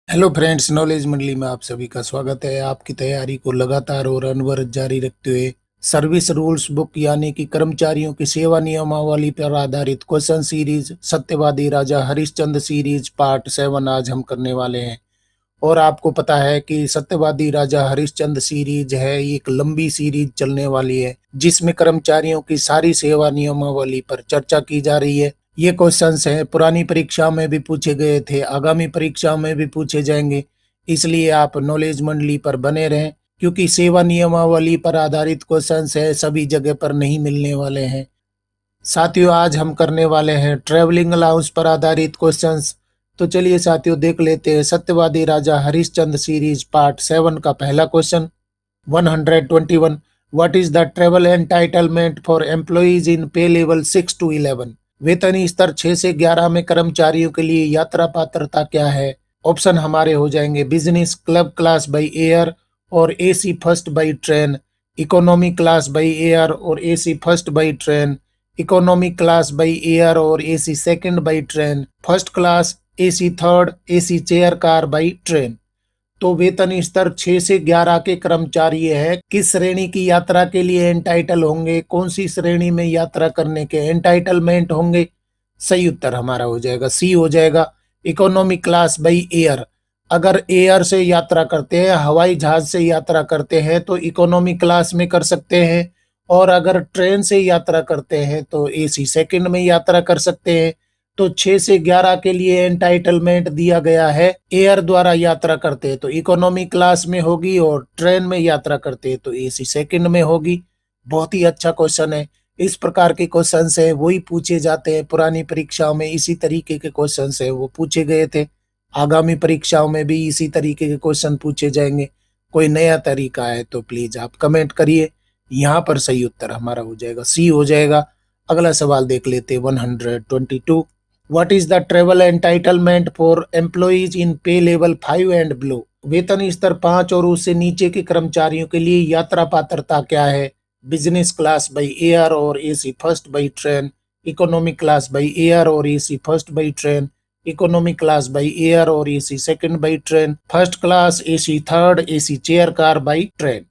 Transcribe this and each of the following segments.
Hello friends, knowledge मंडली में आप सभी का स्वागत है। आपकी तैयारी को लगातार और अनवरत जारी रखते हुए सर्विस रूल्स बुक यानी कि कर्मचारियों की सेवा नियमावली पर आधारित क्वेश्चन सीरीज सत्यवादी राजा हरिश्चंद्र सीरीज पार्ट 7 आज हम करने वाले हैं। और आपको पता है कि सत्यवादी राजा हरिश्चंद्र सीरीज है, एक लंबी सीरीज चलने वाली है जिसमें कर्मचारियों की सारी सेवा नियमावली पर चर्चा की जा रही है। ये क्वेश्चंस हैं, पुरानी परीक्षा में भी पूछे गए थे, आगामी परीक्षा में भी पूछे जाएंगे। इसलिए आप नॉलेज मंडली पर बने रहें, क्योंकि सेवा नियमावली पर आधारित क्वेश्चंस है, सभी जगह पर नहीं मिलने वाले हैं। साथियों, आज हम करने वाले हैं ट्रेवलिंग अलाउंस पर आधारित क्वेश्चंस। तो चलिए साथियों, देख लेते हैं सत्यवादी राजा हरिश्चंद्र सीरीज पार्ट 7 का पहला question 121। What is the travel entitlement for employees in pay level 6 to 11? वेतन स्तर 6 से 11 में कर्मचारियों के लिए यात्रा पात्रता क्या है? ऑप्शन हमारे हो जाएंगे business club class by air और AC first by train, economy class by air और AC first by train, economy class by air और AC second by train, first class, AC third, AC chair car by train. तो वेतन स्तर 6 से 11 के कर्मचारी है, किस श्रेणी की यात्रा के लिए एंटाइटल होंगे, कौन सी श्रेणी में यात्रा करने के एंटाइटलमेंट होंगे? सही उत्तर हमारा हो जाएगा सी हो जाएगा, इकोनॉमी क्लास बाई एयर। अगर एयर से यात्रा करते हैं, हवाई जहाज से यात्रा करते हैं तो इकोनॉमी क्लास में कर सकते हैं, और अगर ट्रेन से यात्रा करते हैं तो एसी सेकंड में यात्रा कर सकते हैं। तो 6 से 11 के लिए एंटाइटलमेंट दिया गया है, एयर द्वारा यात्रा करते हैं तो इकोनॉमी क्लास में होगी, और ट्रेन में यात्रा करते हैं तो एसी सेकंड में होगी। बहुत ही अच्छा क्वेश्चन है। इस प्रकार के क्वेश्चन है वही पूछे जाते हैं, पुरानी परीक्षाओं में इसी तरीके के क्वेश्चन है वो पूछे गए थे, आगामी परीक्षाओं में भी इसी तरीके के क्वेश्चन पूछे जाएंगे। कोई नया तरीका है तो प्लीज आप कमेंट करिए। यहाँ पर सही उत्तर हमारा हो जाएगा सी हो जाएगा। अगला सवाल देख लेते 122। What is the travel entitlement for employees in pay level 5 and below? वेतन स्तर 5 और उससे नीचे के कर्मचारियों के लिए यात्रा पात्रता क्या है? बिजनेस क्लास बाई एयर और AC first by train, economy class by air और AC first by train, economy class by air और AC second by train, first class, AC third, AC chair car by train.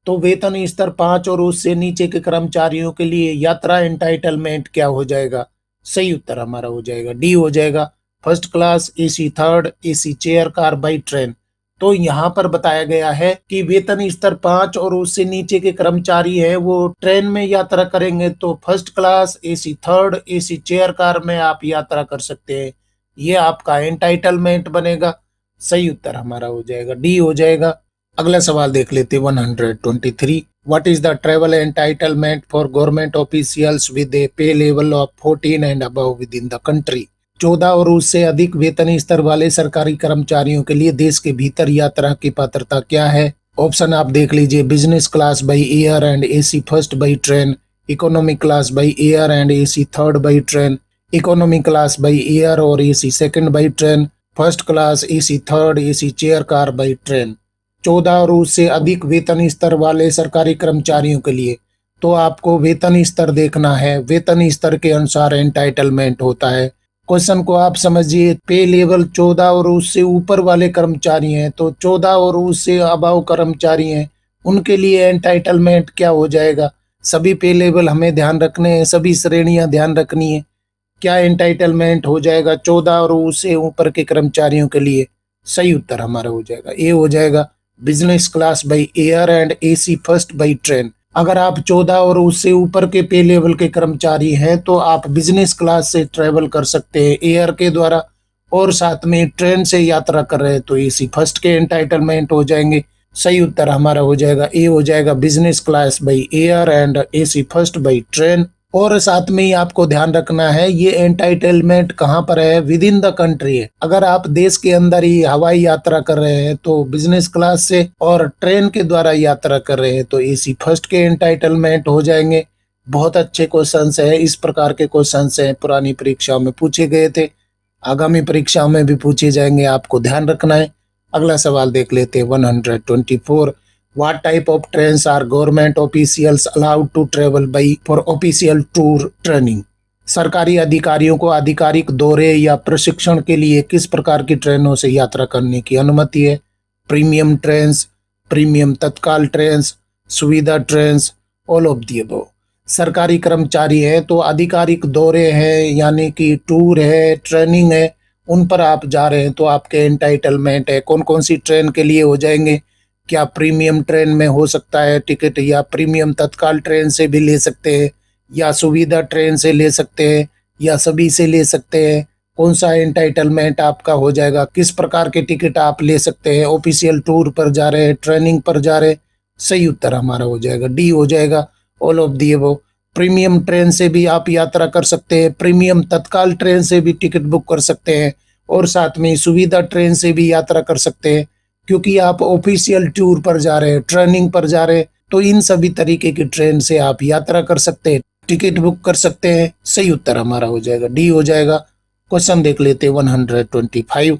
तो वेतन स्तर 5 और उससे नीचे के कर्मचारियों के लिए यात्रा एंटाइटलमेंट क्या हो जाएगा? सही उत्तर हमारा हो जाएगा डी हो जाएगा, first class, AC third, AC chair car by train. तो यहाँ पर बताया गया है कि वेतन स्तर 5 और उससे नीचे के कर्मचारी है वो ट्रेन में यात्रा करेंगे तो first class, AC third, AC chair car में आप यात्रा कर सकते हैं। ये आपका एंटाइटलमेंट बनेगा। सही उत्तर हमारा हो जाएगा डी हो जाएगा। अगला सवाल देख लेते 123। What is the travel entitlement for government officials with a pay level of 14 and above within the country? 14 और उससे अधिक वेतन स्तर वाले सरकारी कर्मचारियों के लिए देश के भीतर यात्रा की पात्रता क्या है? ऑप्शन आप देख लीजिए business class by air and AC first by train, economy class by air and AC third by train, economy class by air और AC second by train, first class, AC third, AC chair car by train. 14 और उससे अधिक वेतन स्तर वाले सरकारी कर्मचारियों के लिए तो आपको वेतन स्तर देखना है, वेतन स्तर के अनुसार एंटाइटलमेंट होता है। क्वेश्चन को आप समझिए, पे लेवल 14 और उससे ऊपर वाले कर्मचारी हैं तो 14 और उससे अबव कर्मचारी हैं, उनके लिए एंटाइटलमेंट क्या हो जाएगा? सभी पे लेवल हमें ध्यान रखने हैं, सभी श्रेणियां ध्यान रखनी है। क्या एंटाइटलमेंट हो जाएगा 14 और उससे ऊपर के कर्मचारियों के लिए? सही उत्तर हमारा हो जाएगा ए हो जाएगा, business class by air and AC first by train. अगर आप 14 और उससे ऊपर के पे लेवल के कर्मचारी हैं तो आप बिजनेस क्लास से ट्रेवल कर सकते हैं एयर के द्वारा, और साथ में ट्रेन से यात्रा कर रहे हैं तो एसी फर्स्ट के एंटाइटलमेंट हो जाएंगे। सही उत्तर हमारा हो जाएगा ए हो जाएगा, business class by air and AC first by train. और साथ में ही आपको ध्यान रखना है ये एंटाइटलमेंट कहाँ पर है, विद इन द कंट्री है। अगर आप देश के अंदर ही हवाई यात्रा कर रहे हैं तो बिजनेस क्लास से, और ट्रेन के द्वारा यात्रा कर रहे हैं तो एसी फर्स्ट के एंटाइटलमेंट हो जाएंगे। बहुत अच्छे क्वेश्चंस है, इस प्रकार के क्वेश्चंस हैं, पुरानी परीक्षाओं में पूछे गए थे, आगामी परीक्षाओं में भी पूछे जाएंगे, आपको ध्यान रखना है। अगला सवाल देख लेते हैं 124। What type of trains are government officials allowed to travel by for official tour training? सरकारी अधिकारियों को आधिकारिक दौरे या प्रशिक्षण के लिए किस प्रकार की ट्रेनों से यात्रा करने की अनुमति है? प्रीमियम ट्रेन्स, प्रीमियम तत्काल ट्रेन्स, सुविधा trains, all of the above. सरकारी कर्मचारी है तो आधिकारिक दौरे हैं यानी कि टूर है, ट्रेनिंग है, उन पर आप जा रहे हैं तो आपके एंटाइटलमेंट है। कौन कौन सी ट्रेन के लिए हो जाएंगे? क्या प्रीमियम ट्रेन में हो सकता है टिकट, या प्रीमियम तत्काल ट्रेन से भी ले सकते हैं, या सुविधा ट्रेन से ले सकते हैं, या सभी से ले सकते हैं? कौन सा एंटाइटलमेंट आपका हो जाएगा? किस प्रकार के टिकट आप ले सकते हैं? ऑफिशियल टूर पर जा रहे हैं, ट्रेनिंग पर जा रहे हैं? सही उत्तर हमारा हो जाएगा डी हो जाएगा, all of the above. Premium train से भी आप यात्रा कर सकते हैं, प्रीमियम तत्काल ट्रेन से भी टिकट बुक कर सकते हैं, और साथ में सुविधा ट्रेन से भी यात्रा कर सकते हैं, क्योंकि आप ऑफिशियल टूर पर जा रहे हैं, ट्रेनिंग पर जा रहे हैं, तो इन सभी तरीके की ट्रेन से आप यात्रा कर सकते हैं, टिकट बुक कर सकते हैं। सही उत्तर हमारा हो जाएगा डी हो जाएगा। क्वेश्चन देख लेते हैं 125।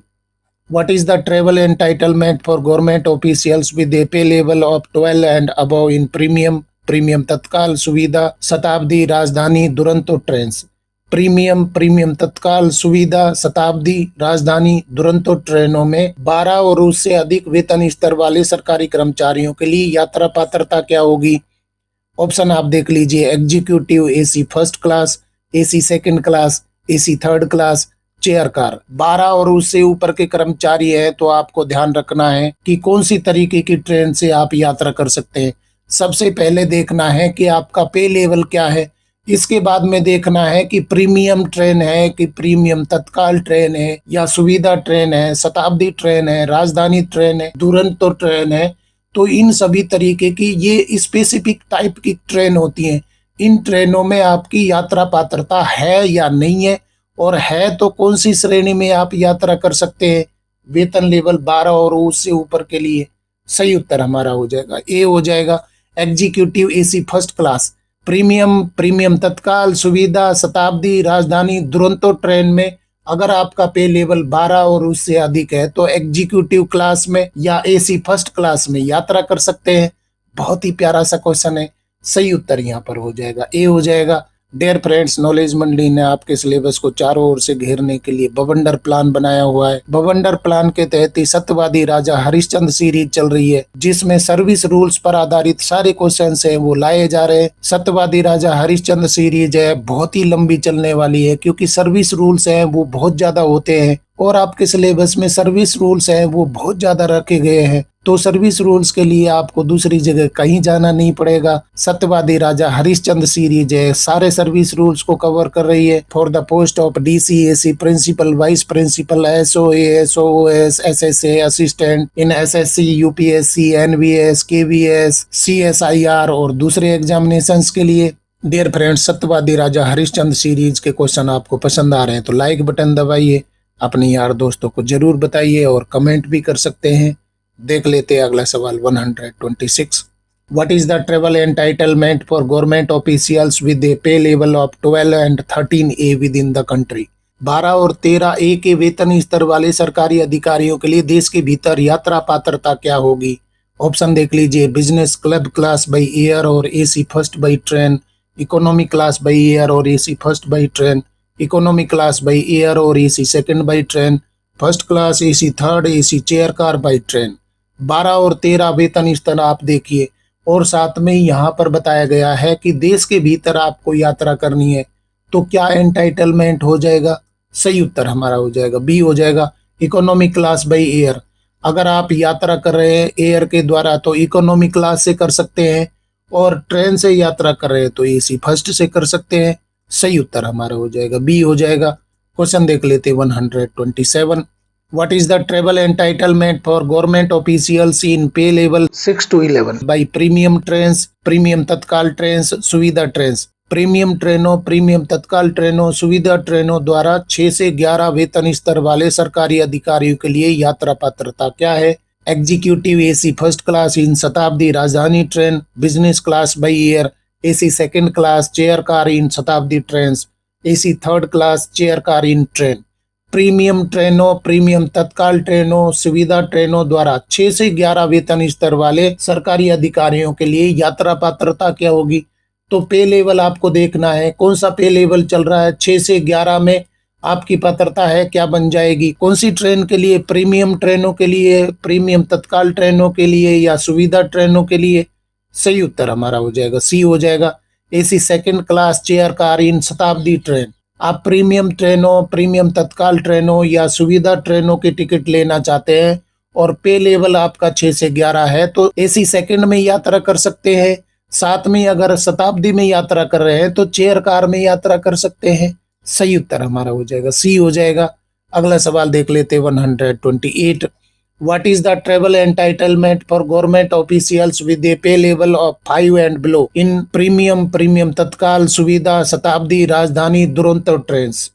What is the travel entitlement for government officials with a pay level of 12 and above in premium, premium Tatkal, Suvidha, शताब्दी, राजधानी, Duronto trains? Premium, premium Tatkal, Suvidha, शताब्दी, राजधानी, दुरंतो ट्रेनों में 12 और उससे अधिक वेतन स्तर वाले सरकारी कर्मचारियों के लिए यात्रा पात्रता क्या होगी? ऑप्शन आप देख लीजिए, executive AC first class, AC second class, AC third class, chair car. 12 और उससे ऊपर के कर्मचारी है तो आपको ध्यान रखना है कि कौन सी तरीके की ट्रेन से आप यात्रा कर सकते हैं। सबसे पहले देखना है कि आपका पे लेवल क्या है, इसके बाद में देखना है कि प्रीमियम ट्रेन है कि प्रीमियम तत्काल ट्रेन है, या सुविधा ट्रेन है, शताब्दी ट्रेन है, राजधानी ट्रेन है, दुरंतो ट्रेन है। तो इन सभी तरीके की ये स्पेसिफिक टाइप की ट्रेन होती हैं। इन ट्रेनों में आपकी यात्रा पात्रता है या नहीं है, और है तो कौन सी श्रेणी में आप यात्रा कर सकते हैं? वेतन लेवल 12 और उससे ऊपर के लिए। सही उत्तर हमारा हो जाएगा ए हो जाएगा, executive AC first class. Premium, premium Tatkal, Suvidha, शताब्दी, राजधानी, दुरंतो ट्रेन में अगर आपका पे लेवल 12 और उससे अधिक है तो एग्जीक्यूटिव क्लास में या एसी फर्स्ट क्लास में यात्रा कर सकते हैं। बहुत ही प्यारा सा क्वेश्चन है, सही उत्तर यहाँ पर हो जाएगा ए हो जाएगा। डियर फ्रेंड्स, नॉलेज मंडली ने आपके सिलेबस को चारों ओर से घेरने के लिए बवंडर प्लान बनाया हुआ है। बवंडर प्लान के तहत ही सत्यवादी राजा हरिश्चंद्र सीरीज चल रही है, जिसमें सर्विस रूल्स पर आधारित सारे क्वेश्चन हैं वो लाए जा रहे हैं। सत्यवादी राजा हरिश्चंद्र सीरीज है, बहुत ही लंबी चलने वाली है, क्योंकि सर्विस रूल्स हैं वो बहुत ज्यादा होते हैं, और आपके सिलेबस में सर्विस रूल्स हैं वो बहुत ज्यादा रखे गए हैं। तो सर्विस रूल्स के लिए आपको दूसरी जगह कहीं जाना नहीं पड़ेगा। सत्यवादी राजा हरिश्चंद्र सीरीज है, सारे सर्विस रूल्स को कवर कर रही है। For the post of DC, AC, principal, vice principal, SOA, SOS, SSA, assistant in SSC, UPSC, NVS, KVS, CSIR और दूसरे एग्जामिनेशंस के लिए। Dear friends, Satyavadi Raja Harishchandra series के क्वेश्चन आपको पसंद आ रहे हैं तो लाइक बटन दबाइए, अपने यार दोस्तों को जरूर बताइए, और कमेंट भी कर सकते हैं। देख लेते हैं अगला सवाल 126। What is the travel entitlement for government officials with a pay level of 12 and 13A within the country? 12 और 13A के वेतन स्तर वाले सरकारी अधिकारियों के लिए देश के भीतर यात्रा पात्रता क्या होगी? ऑप्शन देख लीजिए, business club class by air और AC first by train, economy class by air और AC first by train, economy class by air और AC second by train, first class, AC third, AC chair car by train. 12 और 13 वेतन स्तर आप देखिए, और साथ में यहाँ पर बताया गया है कि देश के भीतर आपको यात्रा करनी है, तो क्या एंटाइटलमेंट हो जाएगा? सही उत्तर हमारा हो जाएगा बी हो जाएगा, इकोनॉमी क्लास बाई एयर। अगर आप यात्रा कर रहे हैं एयर के द्वारा तो इकोनॉमी क्लास से कर सकते हैं, और ट्रेन से यात्रा कर रहे हैं तो एसी फर्स्ट से कर सकते हैं। सही उत्तर हमारा हो जाएगा बी हो जाएगा। क्वेश्चन देख लेते 127। What is the travel entitlement for government officials in pay level 6 to 11 by premium trains, premium तत्काल ट्रेन्स, सुविधा ट्रेन्स? प्रीमियम ट्रेनों, प्रीमियम तत्काल ट्रेनों, सुविधा ट्रेनों द्वारा 6 से 11 वेतन स्तर वाले सरकारी अधिकारियों के लिए यात्रा पात्रता क्या है? Executive AC first class in Shatabdi Rajdhani train, business class by air, AC second class chair car in Shatabdi train, AC third class chair car in train. Premium ट्रेनों, प्रीमियम तत्काल ट्रेनों, सुविधा ट्रेनों द्वारा 6 से 11 वेतन स्तर वाले सरकारी अधिकारियों के लिए यात्रा पात्रता क्या होगी? तो पे लेवल आपको देखना है, कौन सा पे लेवल चल रहा है। 6 से 11 में आपकी पात्रता है क्या बन जाएगी, कौन सी ट्रेन के लिए, प्रीमियम ट्रेनों के लिए, प्रीमियम तत्काल ट्रेनों के लिए या सुविधा ट्रेनों के लिए। सही उत्तर हमारा हो जाएगा सी हो जाएगा। AC second class chair car in Shatabdi train. आप प्रीमियम ट्रेनों, प्रीमियम तत्काल ट्रेनों या सुविधा ट्रेनों की टिकट लेना चाहते हैं और पे लेवल आपका 6 से 11 है तो एसी सेकंड में यात्रा कर सकते हैं। साथ में अगर शताब्दी में यात्रा कर रहे हैं तो चेयर कार में यात्रा कर सकते हैं। सही उत्तर हमारा हो जाएगा सी हो जाएगा। अगला सवाल देख लेते हैं 128। What is the travel entitlement for government officials with a pay level of 5 and below in premium, premium Tatkal, Suvidha, शताब्दी, राजधानी, Duronto trains.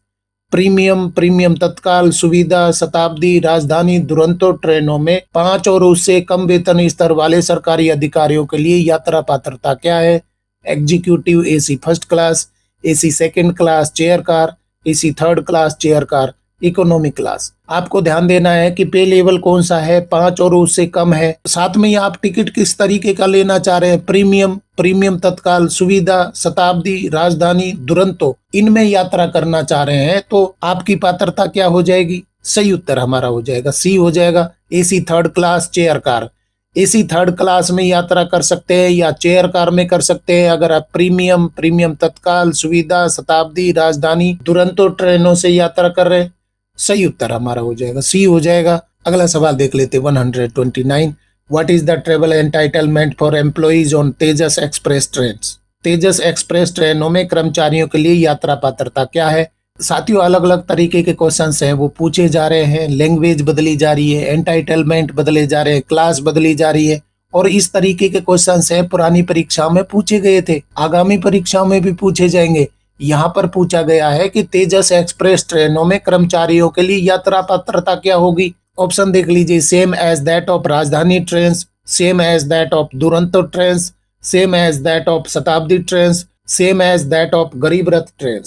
Premium, premium Tatkal, Suvidha, शताब्दी, राजधानी, दुरंतो ट्रेनों में 5 और उससे कम वेतन स्तर वाले सरकारी अधिकारियों के लिए यात्रा पात्रता क्या है। Executive AC first class, AC second class chair car, AC third class chair car, economy class. आपको ध्यान देना है कि पे लेवल कौन सा है, 5 और उससे कम है। साथ में आप टिकट किस तरीके का लेना चाह रहे हैं, प्रीमियम, प्रीमियम तत्काल, सुविधा, शताब्दी, राजधानी, दुरंतो, इनमें यात्रा करना चाह रहे हैं तो आपकी पात्रता क्या हो जाएगी। सही उत्तर हमारा हो जाएगा सी हो जाएगा। AC third class chair car, AC third class में यात्रा कर सकते हैं या चेयर कार में कर सकते हैं अगर आप प्रीमियम, प्रीमियम तत्काल, सुविधा, शताब्दी, राजधानी, दुरंतो ट्रेनों से यात्रा कर रहे हैं। सही उत्तर हमारा हो जाएगा सी हो जाएगा। अगला सवाल देख लेते 129। What is the travel entitlement for employees on Tejas express train. Tejas express ट्रेनों में कर्मचारियों के लिए यात्रा पात्रता क्या है। साथियों अलग अलग तरीके के क्वेश्चंस हैं वो पूछे जा रहे हैं, लैंग्वेज बदली जा रही है, एंटाइटलमेंट बदले जा रहे हैं, क्लास बदली जा रही है और इस तरीके के क्वेश्चंस हैं पुरानी परीक्षाओं में पूछे गए थे, आगामी परीक्षाओं में भी पूछे जाएंगे। यहाँ पर पूछा गया है कि तेजस एक्सप्रेस ट्रेनों में कर्मचारियों के लिए यात्रा पात्रता क्या होगी। ऑप्शन देख लीजिए, same as that of Rajdhani train, same as that of Duronto train, same as that of Shatabdi train, same as that of Garib Rath train.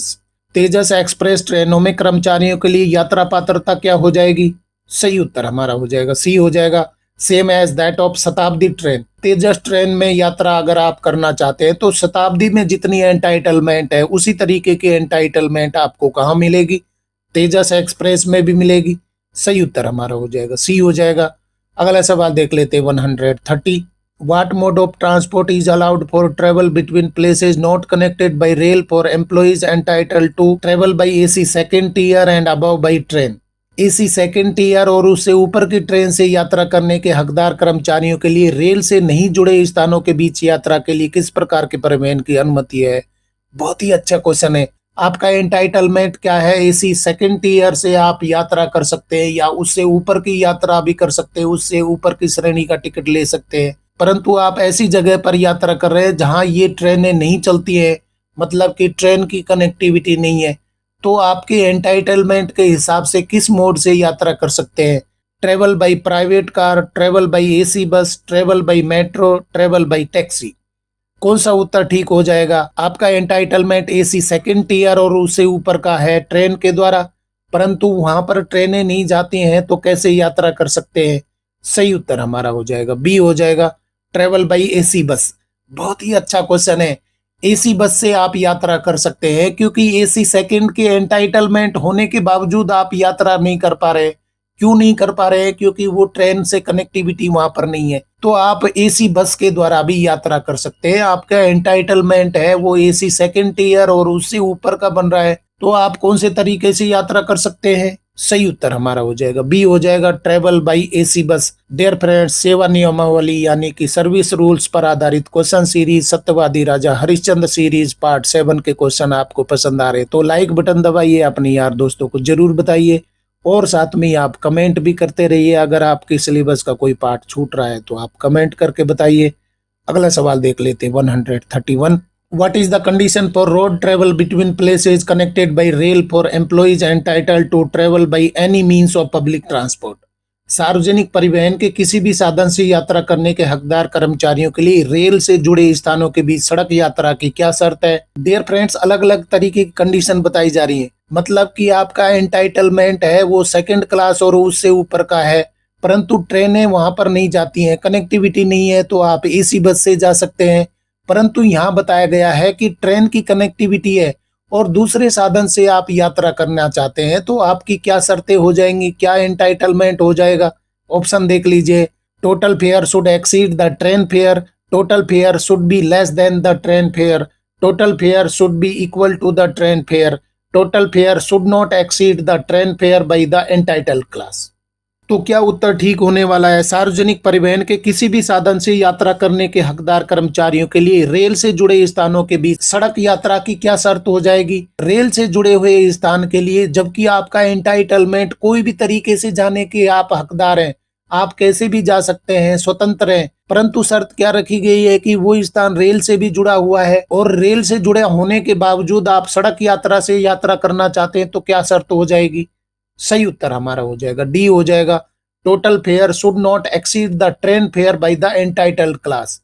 Tejas express ट्रेनों में कर्मचारियों के लिए यात्रा पात्रता क्या हो जाएगी। सही उत्तर हमारा हो जाएगा सी हो जाएगा। Same as that of Shatabdi train. Tejas train में यात्रा अगर आप करना चाहते हैं तो शताब्दी में जितनी एंटाइटलमेंट है उसी तरीके की एंटाइटलमेंट आपको कहाँ मिलेगी, तेजस एक्सप्रेस में भी मिलेगी। सही उत्तर हमारा हो जाएगा सी हो जाएगा। अगला सवाल देख लेते हैं 130। What mode of transport is allowed for travel between places not connected by rail for employees entitled to travel by AC second tier and above by train? AC second tier और उससे ऊपर की ट्रेन से यात्रा करने के हकदार कर्मचारियों के लिए रेल से नहीं जुड़े स्थानों के बीच यात्रा के लिए किस प्रकार के परिवहन की अनुमति है। बहुत ही अच्छा क्वेश्चन है। आपका एंटाइटलमेंट क्या है, एसी सेकेंड टीयर से आप यात्रा कर सकते हैं या उससे ऊपर की यात्रा भी कर सकते हैं, उससे ऊपर की श्रेणी का टिकट ले सकते हैं, परंतु आप ऐसी जगह पर यात्रा कर रहे हैं जहां ये ट्रेनें नहीं चलती है, मतलब कि ट्रेन की कनेक्टिविटी नहीं है, तो आपके एंटाइटलमेंट के हिसाब से किस मोड से यात्रा कर सकते हैं। Travel by private car, travel by AC bus, travel by metro, travel by taxi. कौन सा उत्तर ठीक हो जाएगा। आपका एंटाइटलमेंट एसी सेकंड टीयर और उससे ऊपर का है ट्रेन के द्वारा, परंतु वहां पर ट्रेनें नहीं जाती हैं तो कैसे यात्रा कर सकते हैं। सही उत्तर हमारा हो जाएगा बी हो जाएगा, ट्रेवल बाय एसी बस। बहुत ही अच्छा क्वेश्चन है। एसी बस से आप यात्रा कर सकते हैं क्योंकि एसी सेकंड के एंटाइटलमेंट होने के बावजूद आप यात्रा नहीं कर पा रहे। क्यों नहीं कर पा रहे हैं, क्योंकि वो ट्रेन से कनेक्टिविटी वहां पर नहीं है, तो आप एसी बस के द्वारा भी यात्रा कर सकते हैं। आपका एंटाइटलमेंट है वो एसी सेकंड टियर और उससे ऊपर का बन रहा है, तो आप कौन से तरीके से यात्रा कर सकते हैं। सही उत्तर हमारा हो जाएगा बी हो जाएगा, travel by AC bus. Dear friends, सेवा नियमावली यानी कि सर्विस रूल्स पर आधारित क्वेश्चन सीरीज सत्यवादी राजा हरिश्चंद्र सीरीज पार्ट 7 के क्वेश्चन आपको पसंद आ रहे तो लाइक बटन दबाइए, अपने यार दोस्तों को जरूर बताइए और साथ में आप कमेंट भी करते रहिए। अगर आपके सिलेबस का कोई पार्ट छूट रहा है तो आप कमेंट करके बताइए। अगला सवाल देख लेते हैं 131। What is the condition for road travel between places connected by rail for employees entitled to travel by any means of public transport? सार्वजनिक परिवहन के किसी भी साधन से यात्रा करने के हकदार कर्मचारियों के लिए रेल से जुड़े स्थानों के बीच सड़क यात्रा की क्या शर्त है। डियर फ्रेंड्स, अलग अलग तरीके की कंडीशन बताई जा रही है, मतलब कि आपका एंटाइटलमेंट है वो सेकंड क्लास और उससे ऊपर का है, परंतु ट्रेनें वहां पर नहीं जाती हैं, कनेक्टिविटी नहीं है, तो आप एसी बस से जा सकते हैं। परंतु यहाँ बताया गया है कि ट्रेन की कनेक्टिविटी है और दूसरे साधन से आप यात्रा करना चाहते हैं तो आपकी क्या शर्तें हो जाएंगी, क्या एंटाइटलमेंट हो जाएगा। ऑप्शन देख लीजिए। Total fare should exceed the train fare, total fare should be less than the train fare, total fare should be equal to the train fare, total fare should not exceed the train fare by the entitled class. तो क्या उत्तर ठीक होने वाला है। सार्वजनिक परिवहन के किसी भी साधन से यात्रा करने के हकदार कर्मचारियों के लिए रेल से जुड़े स्थानों के बीच सड़क यात्रा की क्या शर्त हो जाएगी। रेल से जुड़े हुए स्थान के लिए जबकि आपका एंटाइटलमेंट कोई भी तरीके से जाने के आप हकदार हैं, आप कैसे भी जा सकते हैं, स्वतंत्र हैं, परंतु शर्त क्या रखी गई है कि वो स्थान रेल से भी जुड़ा हुआ है और रेल से जुड़े होने के बावजूद आप सड़क यात्रा से यात्रा करना चाहते हैं तो क्या शर्त हो जाएगी। सही उत्तर हमारा हो जाएगा डी हो जाएगा। Total fare should not exceed the train fare by the entitled class.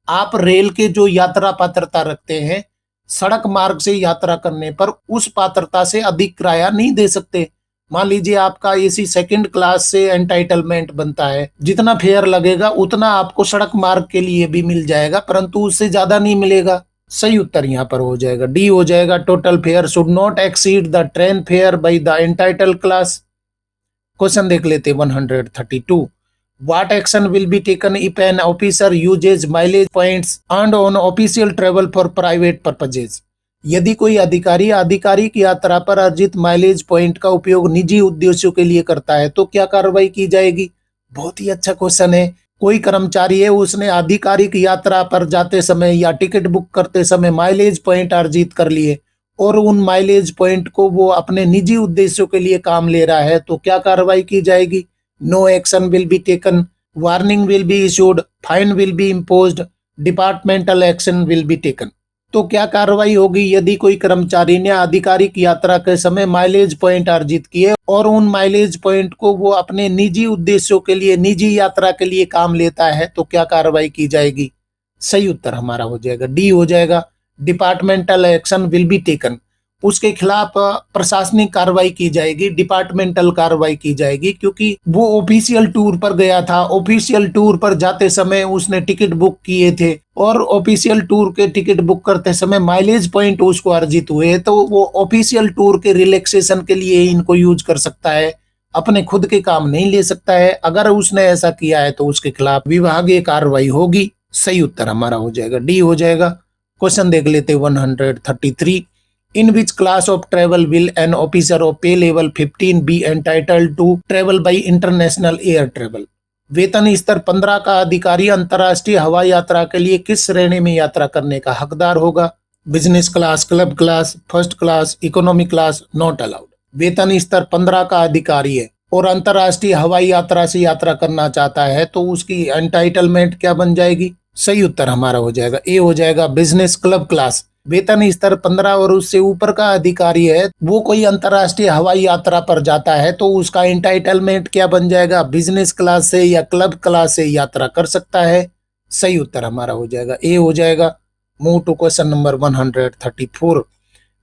आप रेल के जो यात्रा पात्रता रखते हैं, सड़क मार्ग से यात्रा करने पर उस पात्रता से अधिक किराया नहीं दे सकते। मान लीजिए आपका एसी सेकंड क्लास से एंटाइटलमेंट बनता है, जितना फेयर लगेगा उतना आपको सड़क मार्ग के लिए भी मिल जाएगा, परंतु उससे ज्यादा नहीं मिलेगा। सही उत्तर यहाँ पर हो जाएगा डी हो जाएगा। Total fare should not exceed the train fare by the entitled class. Question देख लेते 132। What action will be taken if an officer uses mileage points earned on official travel for private purposes? यदि कोई अधिकारी आधिकारिक यात्रा पर अर्जित mileage point का उपयोग निजी उद्देश्यों के लिए करता है तो क्या कार्रवाई की जाएगी। बहुत ही अच्छा क्वेश्चन है। कोई कर्मचारी है, उसने आधिकारिक यात्रा पर जाते समय या टिकट बुक करते समय माइलेज पॉइंट अर्जित कर लिए और उन माइलेज पॉइंट को वो अपने निजी उद्देश्यों के लिए काम ले रहा है तो क्या कार्रवाई की जाएगी। No action will be taken, warning will be issued, fine will be imposed, departmental action will be taken. तो क्या कार्रवाई होगी यदि कोई कर्मचारी ने आधिकारिक यात्रा के समय माइलेज पॉइंट अर्जित किए और उन माइलेज पॉइंट को वो अपने निजी उद्देश्यों के लिए, निजी यात्रा के लिए काम लेता है तो क्या कार्रवाई की जाएगी। सही उत्तर हमारा हो जाएगा डी हो जाएगा। Departmental action will be taken. उसके खिलाफ प्रशासनिक कार्रवाई की जाएगी, डिपार्टमेंटल कार्रवाई की जाएगी, क्योंकि वो ऑफिशियल टूर पर गया था। ऑफिशियल टूर पर जाते समय उसने टिकट बुक किए थे और ऑफिशियल टूर के टिकट बुक करते समय माइलेज पॉइंट उसको अर्जित हुए, तो वो ऑफिशियल टूर के रिलैक्सेशन के लिए इनको यूज कर सकता है, अपने खुद के काम नहीं ले सकता है। अगर उसने ऐसा किया है तो उसके खिलाफ विभागीय कार्रवाई होगी। सही उत्तर हमारा हो जाएगा डी हो जाएगा। क्वेश्चन देख लेते 133। In which class of travel will an officer of pay level 15 be entitled to travel by international air travel? वेतन स्तर 15 का अधिकारी अंतर्राष्ट्रीय हवाई यात्रा के लिए किस श्रेणी में यात्रा करने का हकदार होगा। Business class, club class, first class, economy class, not allowed. वेतन स्तर 15 का अधिकारी है और अंतर्राष्ट्रीय हवाई यात्रा से यात्रा करना चाहता है तो उसकी एंटाइटलमेंट क्या बन जाएगी। सही उत्तर हमारा हो जाएगा ए हो जाएगा, बिजनेस क्लब क्लास। वेतन स्तर 15 और उससे ऊपर का अधिकारी है, वो कोई अंतर्राष्ट्रीय हवाई यात्रा पर जाता है तो उसका एंटाइटलमेंट क्या बन जाएगा, बिजनेस क्लास से या क्लब क्लास से यात्रा कर सकता है। सही उत्तर हमारा हो जाएगा ए हो जाएगा। Move to question number 134।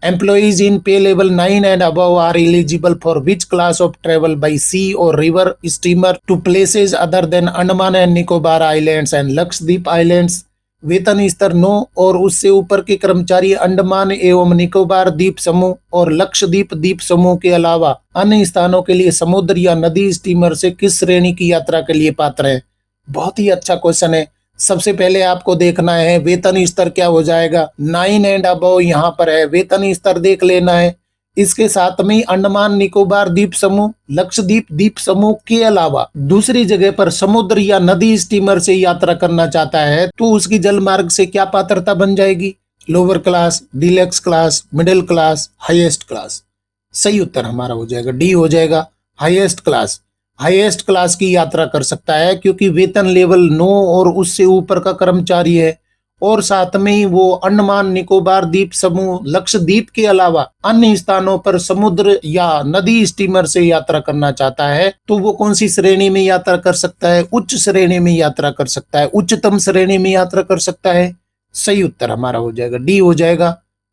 Employees in pay level 9 and above are eligible for which class of travel by sea or river steamer to places other than Andaman and Nicobar Islands and Lakshadweep Islands? वेतन स्तर 9 और उससे ऊपर के कर्मचारी अंडमान एवं निकोबार द्वीप समूह और लक्षद्वीप द्वीप समूह के अलावा अन्य स्थानों के लिए समुद्र या नदी स्टीमर से किस श्रेणी की यात्रा के लिए पात्र हैं। बहुत ही अच्छा क्वेश्चन है। सबसे पहले आपको देखना है वेतन स्तर क्या हो जाएगा। 9 एंड अबव यहाँ पर है, वेतन स्तर देख लेना है। इसके साथ में अंडमान निकोबार द्वीप समूह, लक्षद्वीप द्वीप समूह के अलावा दूसरी जगह पर समुद्र या नदी स्टीमर से यात्रा करना चाहता है तो उसकी जल मार्ग से क्या पात्रता बन जाएगी। Lower class, deluxe class, middle class, highest class. सही उत्तर हमारा हो जाएगा डी हो जाएगा, हाईएस्ट क्लास। हाईएस्ट क्लास की यात्रा कर सकता है क्योंकि वेतन लेवल 9 और उससे ऊपर का कर्मचारी है और साथ में ही वो अंडमान निकोबार द्वीप समूह, लक्षद्वीप के अलावा अन्य स्थानों पर समुद्र या नदी स्टीमर से यात्रा करना चाहता है तो वो कौन सी श्रेणी में यात्रा कर सकता है, उच्च श्रेणी में यात्रा कर सकता है, उच्चतम श्रेणी में यात्रा कर सकता है। सही उत्तर हमारा हो जाएगा डी हो जाएगा।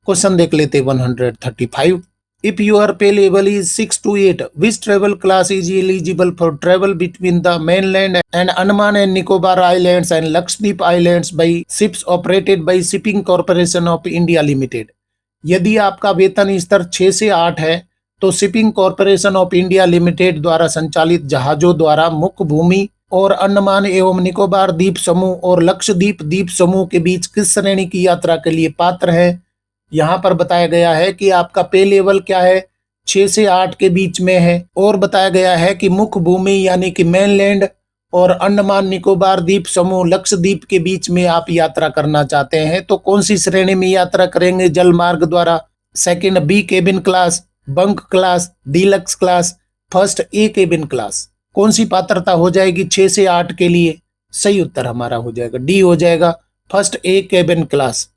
क्वेश्चन देख लेते 135। If your pay level is 6 to 8, which travel class is eligible for travel between the mainland and Andaman and Nicobar Islands and Lakshadweep Islands by ships operated by Shipping Corporation of India Limited? यदि आपका वेतन स्तर 6 से 8 है तो shipping Corporation of India Limited द्वारा संचालित जहाजों द्वारा मुख्य भूमि और अंडमान एवं निकोबार द्वीप समूह और लक्षद्वीप द्वीप समूह के बीच किस श्रेणी की यात्रा के लिए पात्र है। यहाँ पर बताया गया है कि आपका पे लेवल क्या है, 6 से 8 के बीच में है, और बताया गया है कि मुख्य भूमि यानी कि मेनलैंड और अंडमान निकोबार द्वीप समूह लक्षद्वीप के बीच में आप यात्रा करना चाहते हैं तो कौन सी श्रेणी में यात्रा करेंगे जल मार्ग द्वारा। Second B cabin class, bunk class, deluxe class, first A cabin class. कौन सी पात्रता हो जाएगी 6 से 8 के लिए? सही उत्तर हमारा हो जाएगा डी हो जाएगा, फर्स्ट ए केबिन क्लास।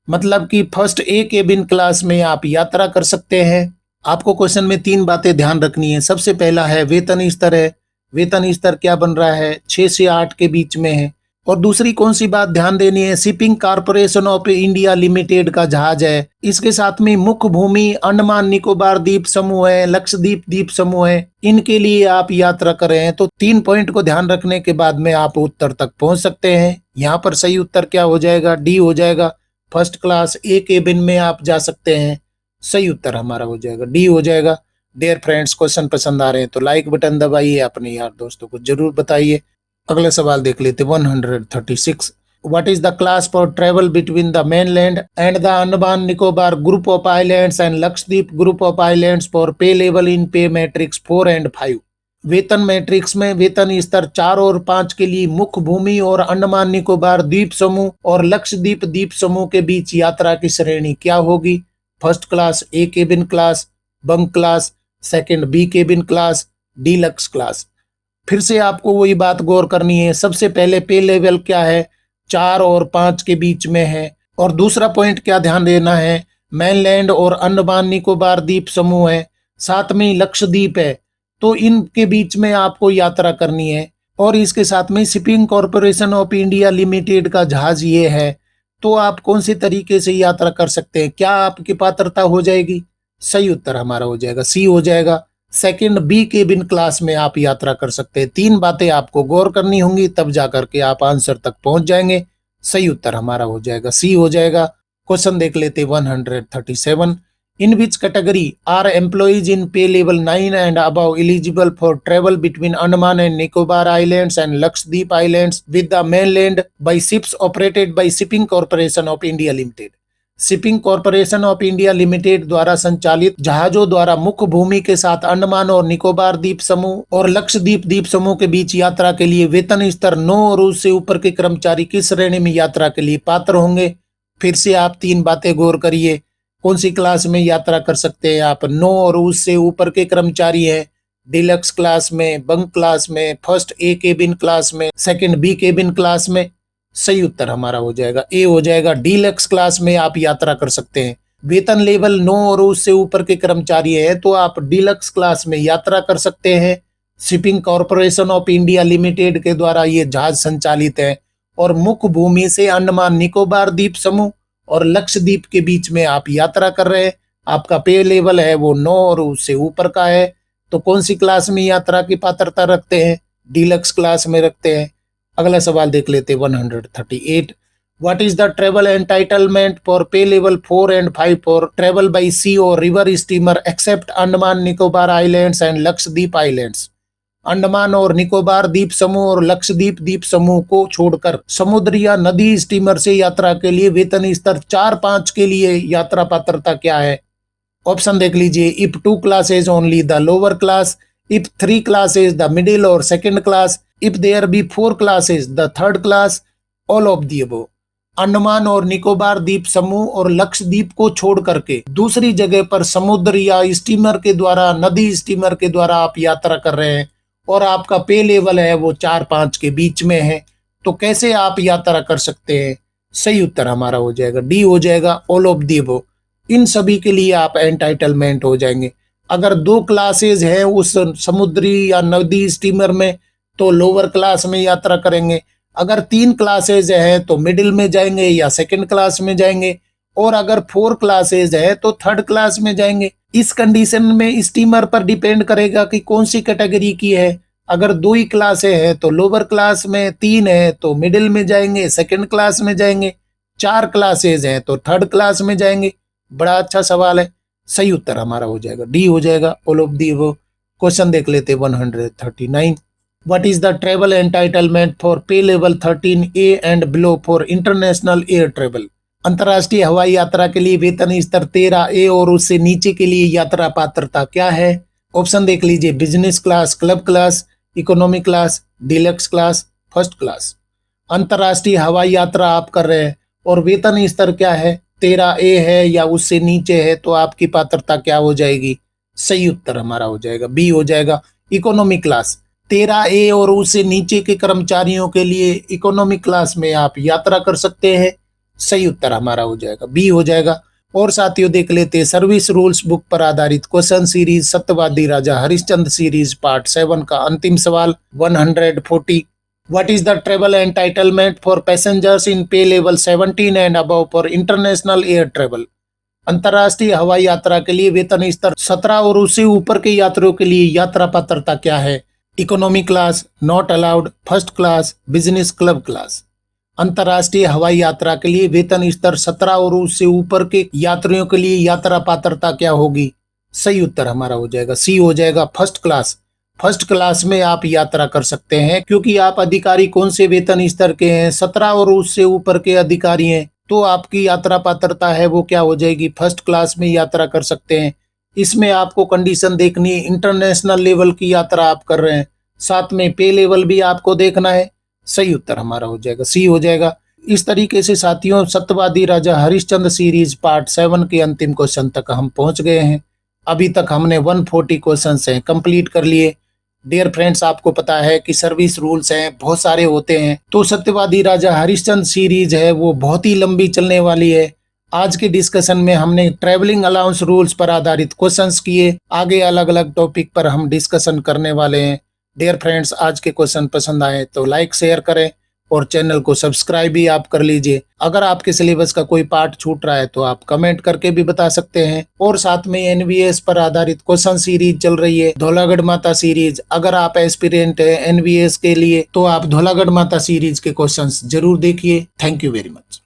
मतलब कि फर्स्ट ए केबिन क्लास में आप यात्रा कर सकते हैं। आपको क्वेश्चन में 3 बातें ध्यान रखनी है। सबसे पहला है वेतन स्तर है, वेतन स्तर क्या बन रहा है, 6 से 8 के बीच में है। और दूसरी कौन सी बात ध्यान देनी है, shipping Corporation of India limited का जहाज है। इसके साथ में मुख्य भूमि अंडमान निकोबार द्वीप समूह है, लक्षद्वीप द्वीप समूह है, इनके लिए आप यात्रा कर रहे हैं। तो 3 पॉइंट को ध्यान रखने के बाद में आप उत्तर तक पहुंच सकते हैं। यहाँ पर सही उत्तर क्या हो जाएगा, डी हो जाएगा, फर्स्ट क्लास ए केबिन में आप जा सकते हैं। सही उत्तर हमारा हो जाएगा डी हो जाएगा। डियर फ्रेंड्स, क्वेश्चन पसंद आ रहे हैं तो लाइक बटन दबाइए, अपने यार दोस्तों को जरूर बताइए। अगला सवाल देख लेते 136। What is the class for travel between the mainland and the Andaman Nicobar group of islands and Lakshadweep group of islands for pay level in पे मैट्रिक्स 4 एंड 5? वेतन मैट्रिक्स में वेतन स्तर 4 और 5 के लिए मुख्य भूमि और अंडमान निकोबार द्वीप समूह और लक्षद्वीप द्वीप समूह के बीच यात्रा की श्रेणी क्या होगी। First class A cabin class, bunk class, second B cabin class, deluxe class. फिर से आपको वही बात गौर करनी है। सबसे पहले पे लेवल क्या है, 4 और 5 के बीच में है। और दूसरा पॉइंट क्या ध्यान देना है, मेनलैंड और अंडमान निकोबार द्वीप समूह है, साथ में लक्षद्वीप है, तो इनके बीच में आपको यात्रा करनी है। और इसके साथ में shipping Corporation of India limited का जहाज ये है। तो आप कौन से तरीके से यात्रा कर सकते हैं, क्या आपकी पात्रता हो जाएगी? सही उत्तर हमारा हो जाएगा सी हो जाएगा, सेकंड बी केबिन क्लास में आप यात्रा कर सकते हैं। 3 बातें आपको गौर करनी होंगी, तब जाकर के आप आंसर तक पहुंच जाएंगे। सही उत्तर हमारा हो जाएगा सी हो जाएगा। क्वेश्चन देख लेते 137। In which category are employees in pay level 9 and above eligible for travel between Andaman and Nicobar islands and Lakshadweep islands with the mainland by ships operated by Shipping Corporation of India Limited? Shipping Corporation of India Limited द्वारा संचालित जहाजों द्वारा मुख्य भूमि के साथ अंडमान और निकोबार द्वीप समूह और लक्षद्वीप द्वीप समूह के बीच यात्रा के लिए वेतन स्तर 9 और उससे ऊपर के कर्मचारी किस श्रेणी में यात्रा के लिए पात्र होंगे। फिर से आप 3 बातें गौर करिए, कौन सी क्लास में यात्रा कर सकते हैं आप। 9 और उससे ऊपर के कर्मचारी हैं डिलक्स क्लास में, बंक क्लास में, फर्स्ट ए केबिन क्लास में, सेकंड बी केबिन क्लास में। सही उत्तर हमारा हो जाएगा ए हो जाएगा, डीलक्स क्लास में आप यात्रा कर सकते हैं। वेतन लेवल 9 और उससे ऊपर के कर्मचारी हैं तो आप डीलक्स क्लास में यात्रा कर सकते हैं। Shipping Corporation of India limited के द्वारा ये जहाज संचालित है और मुख्य भूमि से अंडमान निकोबार द्वीप समूह और लक्षद्वीप के बीच में आप यात्रा कर रहे हैं। आपका पे लेवल है वो 9 और उससे ऊपर का है। तो कौन सी क्लास में यात्रा की पात्रता रखते हैं? डीलक्स क्लास में रखते हैं। अगला सवाल देख लेते 138। What is the travel entitlement for pay level 4 and 5 for travel by sea और river steamer except Andaman Nicobar islands and Lakshadweep islands? Andaman और निकोबार द्वीप समूह और लक्षद्वीप द्वीप समूह को छोड़कर समुद्र या नदी स्टीमर से यात्रा के लिए वेतन स्तर 4-5 के लिए यात्रा पात्रता क्या है? ऑप्शन देख लीजिए। If 2 classes only the lower class, if 3 classes the middle और second class, if there be 4 classes the third class, all of the above. Andaman और निकोबार द्वीप समूह और लक्षद्वीप को छोड़ करके दूसरी जगह पर समुद्र या स्टीमर के द्वारा, नदी स्टीमर के द्वारा आप यात्रा कर रहे हैं और आपका पे लेवल है वो 4-5 के बीच में है, तो कैसे आप यात्रा कर सकते हैं? सही उत्तर हमारा हो जाएगा डी हो जाएगा, ऑल ऑफ दी अबव। इन सभी के लिए आप एंटाइटलमेंट हो जाएंगे। अगर 2 क्लासेज हैं उस समुद्री या नदी स्टीमर में तो लोअर क्लास में यात्रा करेंगे। अगर 3 क्लासेज है तो मिडिल में जाएंगे या सेकंड क्लास में जाएंगे, और अगर 4 क्लासेज है तो थर्ड क्लास में जाएंगे। इस कंडीशन में स्टीमर पर डिपेंड करेगा कि कौन सी कैटेगरी की है। अगर 2 ही क्लासें है तो लोअर क्लास में, 3 है तो मिडिल में जाएंगे, सेकंड क्लास में जाएंगे, 4 क्लासेज हैं तो थर्ड क्लास में जाएंगे। बड़ा अच्छा सवाल है। सही उत्तर हमारा हो जाएगा डी हो जाएगा, ऑल ऑफ दी वो। क्वेश्चन देख लेते 139। What is the travel entitlement for pay level 13A and below for international air travel? अंतर्राष्ट्रीय हवाई यात्रा के लिए वेतन स्तर 13A और उससे नीचे के लिए यात्रा पात्रता क्या है? ऑप्शन देख लीजिए, business class, club class, economy class, deluxe class, first class. अंतर्राष्ट्रीय हवाई यात्रा आप कर रहे हैं और वेतन स्तर क्या है, 13A है या उससे नीचे है, तो आपकी पात्रता क्या हो जाएगी? सही उत्तर हमारा हो जाएगा बी हो जाएगा, इकोनॉमी क्लास। 13A और उससे नीचे के कर्मचारियों के लिए इकोनॉमी क्लास में आप यात्रा कर सकते हैं। सही उत्तर हमारा हो जाएगा बी हो जाएगा। और साथियों देख लेते हैं सर्विस रूल्स बुक पर आधारित क्वेश्चन सीरीज सत्यवादी राजा हरिश्चंद्र सीरीज पार्ट 7 का अंतिम सवाल 140। What is the travel entitlement for passengers in pay level 17 and above for international air travel? अंतर्राष्ट्रीय हवाई यात्रा के लिए वेतन स्तर 17 और उससे ऊपर के यात्रियों के लिए यात्रा पात्रता क्या है? Economy class, not allowed, first class, business club class. अंतर्राष्ट्रीय हवाई यात्रा के लिए वेतन स्तर 17 और उससे ऊपर के यात्रियों के लिए यात्रा पात्रता क्या होगी? सही उत्तर हमारा हो जाएगा सी हो जाएगा, फर्स्ट क्लास। फर्स्ट क्लास में आप यात्रा कर सकते हैं क्योंकि आप अधिकारी कौन से वेतन स्तर के हैं, 17 और उससे ऊपर के अधिकारी हैं, तो आपकी यात्रा पात्रता है वो क्या हो जाएगी? फर्स्ट क्लास में यात्रा कर सकते हैं। इसमें आपको कंडीशन देखनी है, इंटरनेशनल लेवल की यात्रा आप कर रहे हैं, साथ में पे लेवल भी आपको देखना है। सही उत्तर हमारा हो जाएगा सी हो जाएगा। इस तरीके से साथियों सत्यवादी राजा हरिश्चंद्र सीरीज पार्ट 7 के अंतिम क्वेश्चन तक हम पहुंच गए हैं। अभी तक हमने 140 क्वेश्चन हैं कंप्लीट कर लिए। डियर फ्रेंड्स, आपको पता है कि सर्विस रूल्स हैं बहुत सारे होते हैं, तो सत्यवादी राजा हरिश्चंद्र सीरीज है वो बहुत ही लंबी चलने वाली है। आज के डिस्कशन में हमने ट्रैवलिंग अलाउंस रूल्स पर आधारित क्वेश्चंस किए, आगे अलग अलग टॉपिक पर हम डिस्कशन करने वाले हैं। डियर फ्रेंड्स, आज के क्वेश्चन पसंद आए तो लाइक शेयर करें और चैनल को सब्सक्राइब भी आप कर लीजिए। अगर आपके सिलेबस का कोई पार्ट छूट रहा है तो आप कमेंट करके भी बता सकते हैं। और साथ में एनवीएस पर आधारित क्वेश्चन सीरीज चल रही है, धौलागढ़ माता सीरीज। अगर आप एस्पिरेंट है एनवीएस के लिए तो आप धौलागढ़ माता सीरीज के क्वेश्चंस जरूर देखिए। Thank you very much.